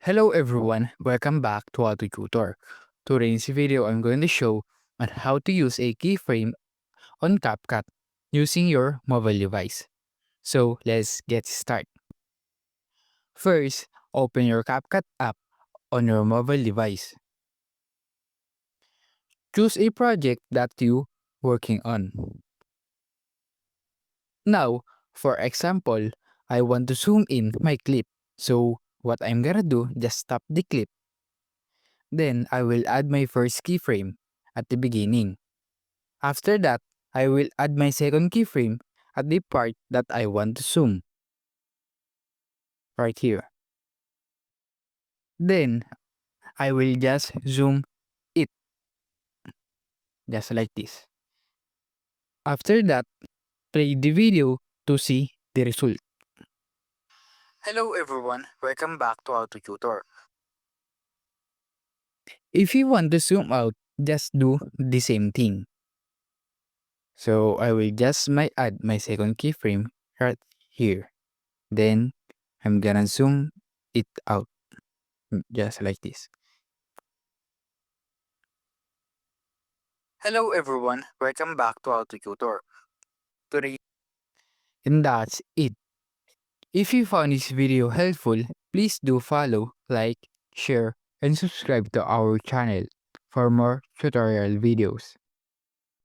Hello everyone, welcome back to How to Tutor. Today in this video, I'm going to show on how to use a keyframe on CapCut using your mobile device. So let's get started. First, open your CapCut app on your mobile device. Choose a project that you working on. Now, for example, I want to zoom in my clip. So what I'm gonna do, just stop the clip. Then I will add my first keyframe at the beginning. After that, I will add my second keyframe at the part that I want to zoom, right here. Then, I will just zoom it, just like this. After that, play the video to see the result. Hello everyone, welcome back to How to Tutor. If you want to zoom out, just do the same thing. So I will just add my second keyframe right here. Then I'm gonna zoom it out, just like this. Hello everyone, welcome back to How to Tutor. Today, and that's it. If you found this video helpful, please do follow, like, share, and subscribe to our channel for more tutorial videos.